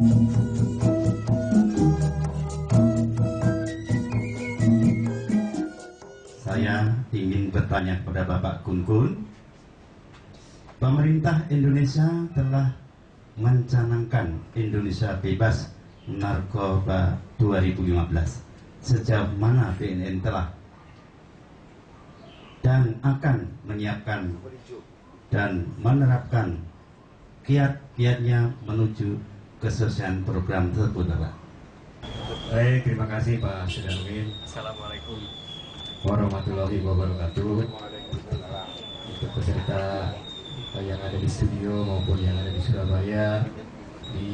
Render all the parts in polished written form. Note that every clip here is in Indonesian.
Saya ingin bertanya kepada Bapak Gun-Gun. Pemerintah Indonesia telah mencanangkan Indonesia bebas narkoba 2015. Sejauh mana BNN telah dan akan menyiapkan dan menerapkan kiat-kiatnya menuju kesuksesan program tersebut, Pak? Baik, terima kasih Pak Sudarmin. Assalamualaikum warahmatullahi wabarakatuh. Untuk peserta yang ada di studio maupun yang ada di Surabaya, di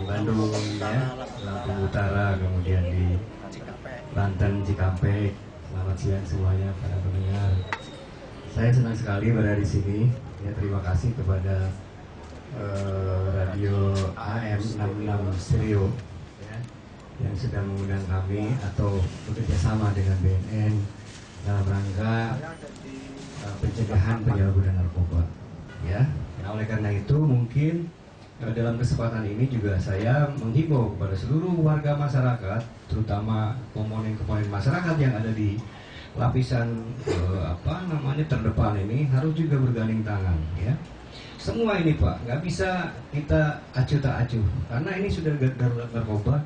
Bandung, ya, Lampung Utara, kemudian di Banten, Cikampek. Selamat siang semuanya para pendengar. Saya senang sekali berada di sini. Ya, terima kasih kepada Radio AM 66 Stereo yang sudah mengundang kami atau bekerja sama dengan BNN dalam rangka pencegahan penyalahgunaan narkoba. Ya, nah, oleh karena itu mungkin dalam kesempatan ini juga saya menghimbau kepada seluruh warga masyarakat, terutama komponen-komponen masyarakat yang ada di lapisan terdepan ini harus juga bergandeng tangan. Ya, semua ini Pak nggak bisa kita acuh tak acuh karena ini sudah darurat narkoba.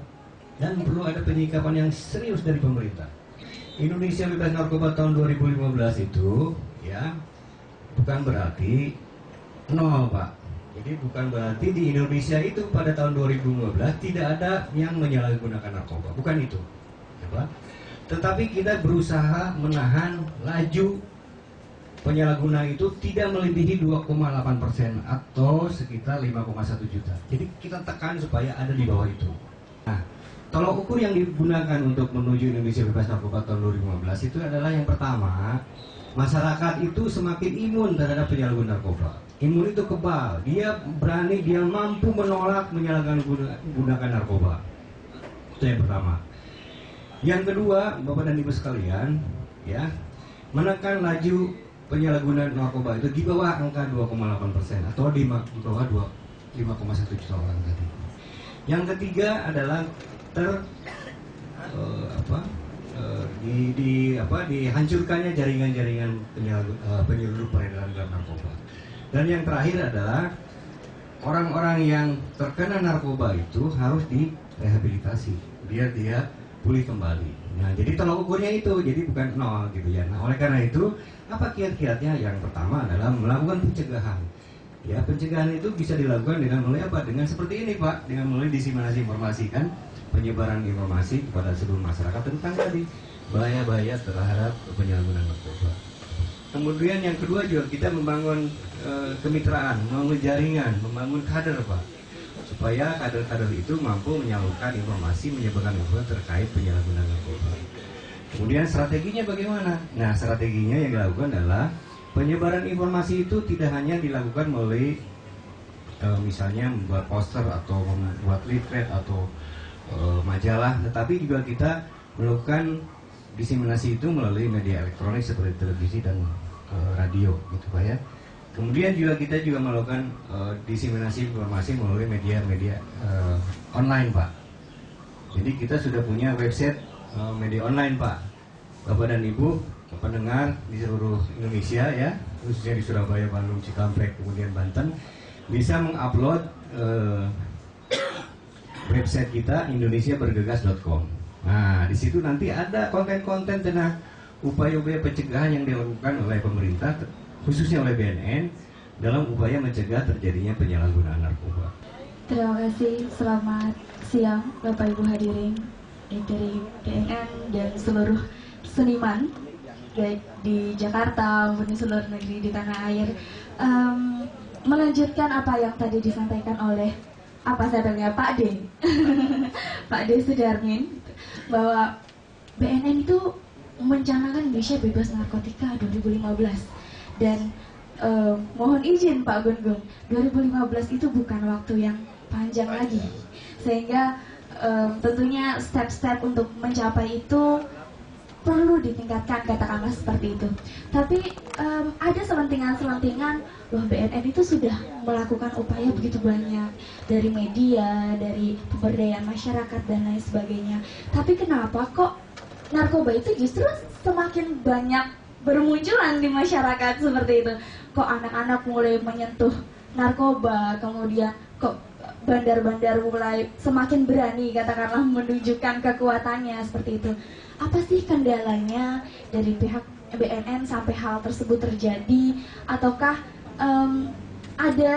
Dan perlu ada penyikapan yang serius dari pemerintah. Indonesia bebas narkoba tahun 2015 itu, ya, bukan berarti nol, Pak. Jadi bukan berarti di Indonesia itu pada tahun 2015 tidak ada yang menyalahgunakan narkoba. Bukan itu, ya, Pak. Tetapi kita berusaha menahan laju penyalahguna itu tidak melebihi 2,8% atau sekitar 5,1 juta. Jadi kita tekan supaya ada di bawah itu. Nah, tolok ukur yang digunakan untuk menuju Indonesia bebas narkoba tahun 2015 itu adalah yang pertama, masyarakat itu semakin imun terhadap penyalahgunaan narkoba. Imun itu kebal, dia berani, dia mampu menolak menyalahgunakan narkoba. Itu yang pertama. Yang kedua, Bapak dan Ibu sekalian, ya, menekan laju penyalahgunaan narkoba itu di bawah angka 2,8% atau di bawah 5,1 juta orang tadi. Yang ketiga adalah dihancurkannya jaringan-jaringan penyelundup peredaran narkoba. Dan yang terakhir adalah orang-orang yang terkena narkoba itu harus direhabilitasi biar dia pulih kembali. Nah, jadi tolak ukurnya itu, jadi bukan nol gitu ya. Nah, oleh karena itu, apa kiat-kiatnya? Yang pertama adalah melakukan pencegahan. Ya, pencegahan itu bisa dilakukan dengan mulai apa? Dengan seperti ini, Pak, dengan mulai diseminasi informasi, kan, penyebaran informasi kepada seluruh masyarakat tentang tadi bahaya-bahaya terhadap penyalahgunaan narkoba. Kemudian yang kedua juga kita membangun kemitraan, membangun jaringan, membangun kader, Pak, supaya kader-kader itu mampu menyalurkan informasi, menyebarkan informasi terkait penyalahgunaan narkoba. Kemudian strateginya bagaimana? Nah, strateginya yang dilakukan adalah penyebaran informasi itu tidak hanya dilakukan melalui misalnya membuat poster atau membuat leaflet atau majalah, tetapi juga kita melakukan diseminasi itu melalui media elektronik seperti televisi dan radio, gitu Pak ya. Kemudian juga kita juga melakukan diseminasi informasi melalui media-media online, Pak. Jadi kita sudah punya website media online, Pak. Bapak dan Ibu pendengar di seluruh Indonesia, ya, khususnya di Surabaya, Bandung, Cikampek, kemudian Banten, bisa mengupload website kita indonesiabergegas.com. Nah, di situ nanti ada konten-konten tentang upaya-upaya pencegahan yang dilakukan oleh pemerintah, khususnya oleh BNN, dalam upaya mencegah terjadinya penyalahgunaan narkoba. Terima kasih, selamat siang Bapak Ibu hadirin dari BNN dan seluruh seniman baik di Jakarta maupun di seluruh negeri, di tanah air. Melanjutkan apa yang tadi disampaikan oleh Pak D. Pak D Sudarmin, bahwa BNN itu mencanangkan Indonesia bebas narkotika 2015 dan mohon izin Pak Gun-Gun, 2015 itu bukan waktu yang panjang lagi, sehingga tentunya step-step untuk mencapai itu perlu ditingkatkan, katakanlah seperti itu. Tapi ada selentingan-selentingan, loh BNN itu sudah melakukan upaya begitu banyak dari media, dari pemberdayaan masyarakat dan lain sebagainya. Tapi kenapa kok narkoba itu justru semakin banyak bermunculan di masyarakat seperti itu? Kok anak-anak mulai menyentuh narkoba, kemudian kok bandar-bandar mulai semakin berani katakanlah menunjukkan kekuatannya seperti itu. Apa sih kendalanya dari pihak BNN sampai hal tersebut terjadi? Ataukah ada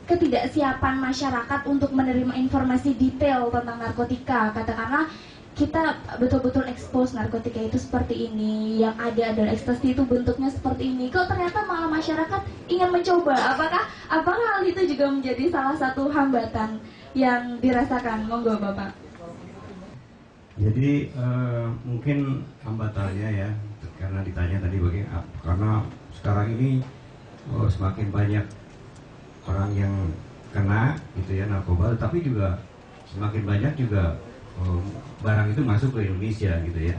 ketidaksiapan masyarakat untuk menerima informasi detail tentang narkotika? Katakanlah kita betul-betul expose narkotika itu seperti ini, yang ada adalah ekstasi itu bentuknya seperti ini. Kok ternyata malah masyarakat ingin mencoba? Apakah hal itu juga menjadi salah satu hambatan yang dirasakan? Monggo Bapak. Jadi mungkin hambatannya ya, karena ditanya tadi karena sekarang ini semakin banyak orang yang kena gitu ya narkoba, tapi juga semakin banyak juga barang itu masuk ke Indonesia gitu ya.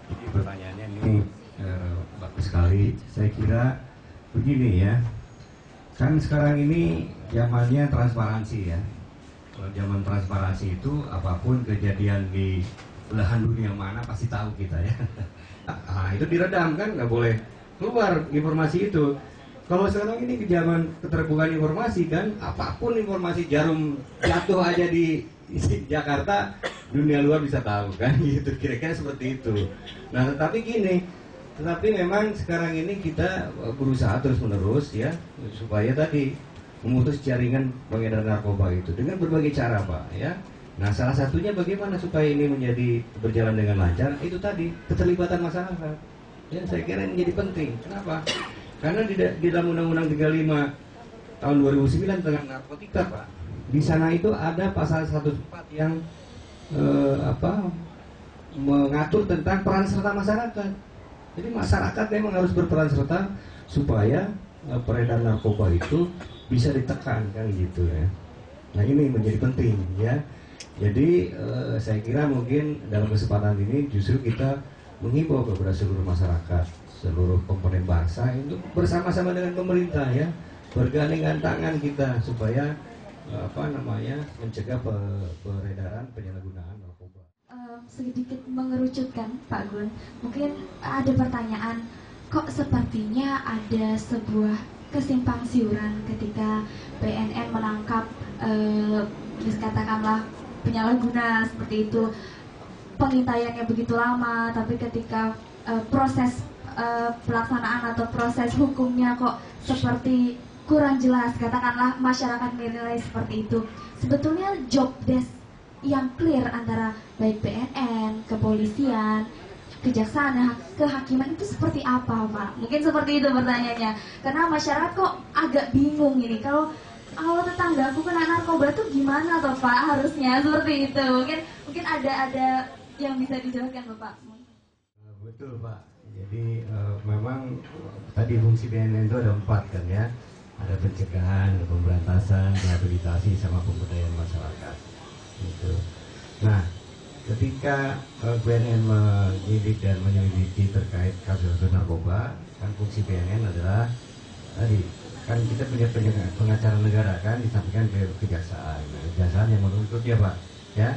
Jadi pertanyaannya ini bagus sekali. Saya kira begini ya, kan sekarang ini zamannya transparansi ya. Kalau zaman transparansi itu apapun kejadian di belahan dunia mana pasti tahu kita ya. Nah, itu diredam kan, nggak boleh keluar informasi itu. Kalau sekarang ini ke zaman keterbukaan informasi kan, apapun informasi jarum jatuh aja di Jakarta, dunia luar bisa tahu kan, gitu kira-kira seperti itu. Nah, tetapi memang sekarang ini kita berusaha terus-menerus ya, supaya tadi memutus jaringan pengedar narkoba itu dengan berbagai cara Pak ya. Nah, salah satunya bagaimana supaya ini menjadi berjalan dengan lancar, itu tadi keterlibatan masyarakat. Ya, saya kira ini menjadi penting. Kenapa? Karena di dalam Undang-Undang 35 tahun 2009 tentang narkotika Pak, di sana itu ada pasal 104 yang mengatur tentang peran serta masyarakat. Jadi masyarakat memang harus berperan serta supaya peredaran narkoba itu bisa ditekan kan gitu ya. Nah, ini menjadi penting ya. Jadi saya kira mungkin dalam kesempatan ini justru kita menghimbau kepada seluruh masyarakat, seluruh komponen bangsa untuk bersama-sama dengan pemerintah ya, bergandengan tangan kita supaya mencegah peredaran penyalahgunaan narkoba. Sedikit mengerucutkan Pak Gun, mungkin ada pertanyaan, kok sepertinya ada sebuah kesimpang siuran ketika BNN menangkap katakanlah penyalahguna seperti itu, pengintaiannya begitu lama, tapi ketika proses pelaksanaan atau proses hukumnya kok seperti kurang jelas, katakanlah masyarakat menilai seperti itu. Sebetulnya job desk yang clear antara baik BNN, kepolisian, kejaksaan, kehakiman itu seperti apa Pak? Mungkin seperti itu pertanyaannya, karena masyarakat kok agak bingung ini, kalau tetangga aku kena narkoba tuh gimana toh Pak, harusnya seperti itu. Mungkin ada yang bisa dijelaskan Bapak. Betul Pak. Jadi memang tadi fungsi BNN itu ada 4 kan ya. Ada pencegahan, ada pemberantasan, rehabilitasi, sama pemberdayaan masyarakat. Gitu. Nah, ketika BNN menyidik dan menyelidiki terkait kasus narkoba, kan fungsi BNN adalah tadi kan kita punya pengacara negara kan, disampaikan ke kejaksaan. Nah, kejaksaan yang menuntutnya Pak ya.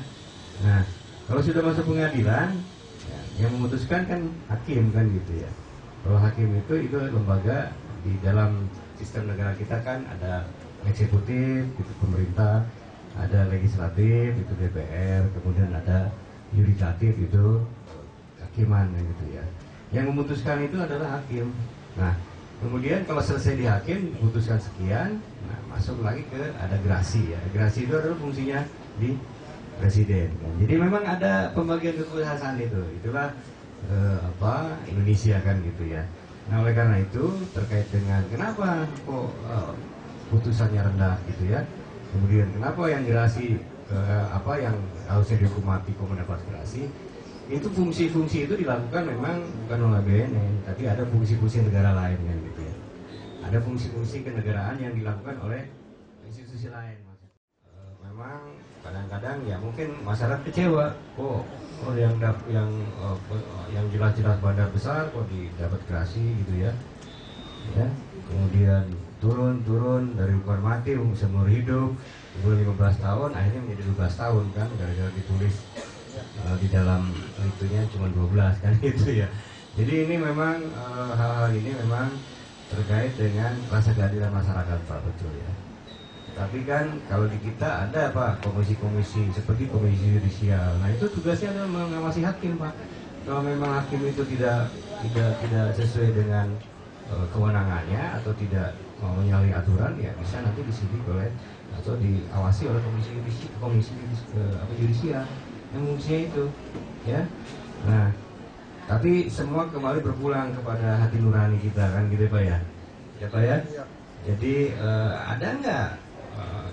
Nah, kalau sudah masuk pengadilan ya, yang memutuskan kan hakim kan gitu ya. Kalau hakim itu lembaga di dalam sistem negara kita kan ada eksekutif itu pemerintah, ada legislatif itu DPR, kemudian ada yudikatif itu hakiman gitu ya. Yang memutuskan itu adalah hakim. Nah, kemudian kalau selesai di hakim putuskan sekian, nah masuk lagi ke ada gerasi ya. Gerasi itu adalah fungsinya di presiden kan. Jadi memang ada pembagian kekuasaan itu. Itulah Indonesia kan gitu ya. Nah, oleh karena itu terkait dengan kenapa kok putusannya rendah gitu ya. Kemudian kenapa yang gerasi yang harusnya dihukum mati kok mendapat gerasi? Itu fungsi-fungsi itu dilakukan memang bukan oleh BNN, tapi ada fungsi-fungsi negara lain kan gitu ya. Ada fungsi-fungsi kenegaraan yang dilakukan oleh institusi lain. memang kadang-kadang ya mungkin masyarakat kecewa, yang jelas-jelas bandar besar kok didapat gerasi gitu ya, kemudian turun dari hukuman mati seumur hidup, umur 15 tahun akhirnya menjadi 12 tahun kan, gara-gara ditulis di dalam itunya cuma 12 kan gitu ya. Jadi ini memang hal-hal ini memang terkait dengan rasa keadilan masyarakat Pak, betul ya. Tapi kan kalau di kita ada Pak komisi-komisi seperti komisi yudisial. Nah itu tugasnya adalah mengawasi hakim Pak. Kalau memang hakim itu tidak sesuai dengan kewenangannya atau tidak mau menyalahi aturan, ya bisa nanti disidik oleh atau diawasi oleh komisi yudisial yang fungsinya itu, ya. Nah, tapi semua kembali berpulang kepada hati nurani kita kan gitu Pak ya, ya Pak ya. Jadi ada nggak?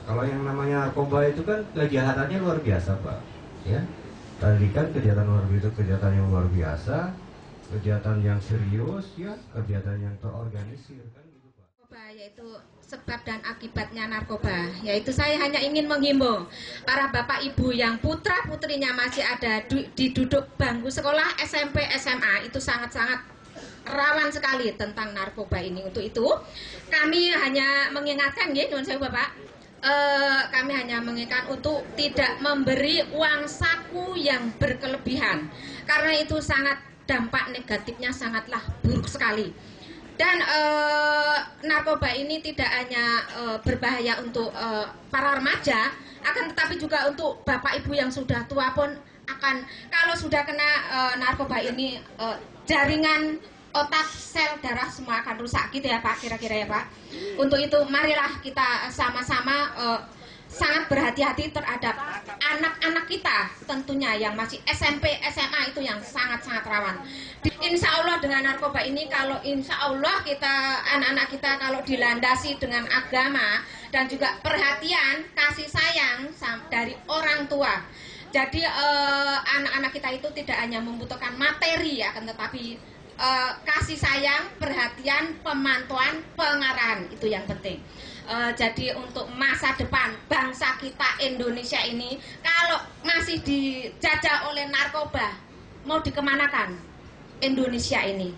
Kalau yang namanya narkoba itu kan kejahatannya luar biasa Pak, ya. Tadi kan kejahatan yang luar biasa, kejahatan yang serius, ya, kejahatan yang terorganisir kan gitu Pak. Yaitu sebab dan akibatnya narkoba. Yaitu saya hanya ingin menghimbau para bapak ibu yang putra putrinya masih ada di duduk bangku sekolah SMP SMA itu sangat-sangat rawan sekali tentang narkoba ini. Untuk itu kami hanya mengingatkan, ya, nuwun sewu Bapak. Kami hanya mengingatkan untuk tidak memberi uang saku yang berkelebihan karena itu sangat dampak negatifnya sangatlah buruk sekali. Dan narkoba ini tidak hanya berbahaya untuk para remaja, akan tetapi juga untuk bapak ibu yang sudah tua pun akan, kalau sudah kena narkoba ini jaringan otak, sel darah semua akan rusak gitu ya Pak, kira-kira ya Pak. Untuk itu marilah kita sama-sama sangat berhati-hati terhadap anak-anak kita tentunya yang masih SMP, SMA itu yang sangat-sangat rawan. Insya Allah dengan narkoba ini, kalau insya Allah kita, anak-anak kita kalau dilandasi dengan agama dan juga perhatian, kasih sayang dari orang tua. Jadi anak-anak kita itu tidak hanya membutuhkan materi, akan tetapi kasih sayang, perhatian, pemantauan, pengarahan itu yang penting. Jadi untuk masa depan bangsa kita Indonesia ini, kalau masih dijajah oleh narkoba, mau dikemanakan Indonesia ini?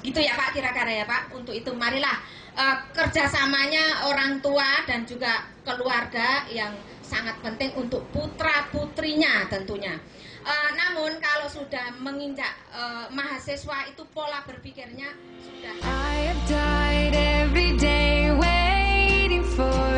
Gitu ya Pak, kira-kira ya Pak. Untuk itu marilah kerjasamanya orang tua dan juga keluarga yang sangat penting untuk putra-putrinya tentunya. Namun kalau sudah menginjak mahasiswa itu pola berpikirnya sudah. I have died every day waiting for